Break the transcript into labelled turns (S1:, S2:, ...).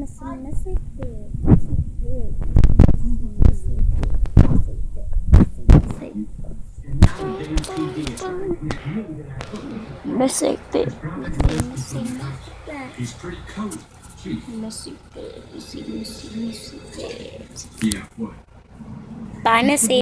S1: messy bit, messy bit, messy bit, messy bit, messy bit. Messy bit, messy bit.
S2: He's pretty cold, too.
S1: Messy bit, messy bit.
S2: Yeah, what?
S1: ตายแน่สิ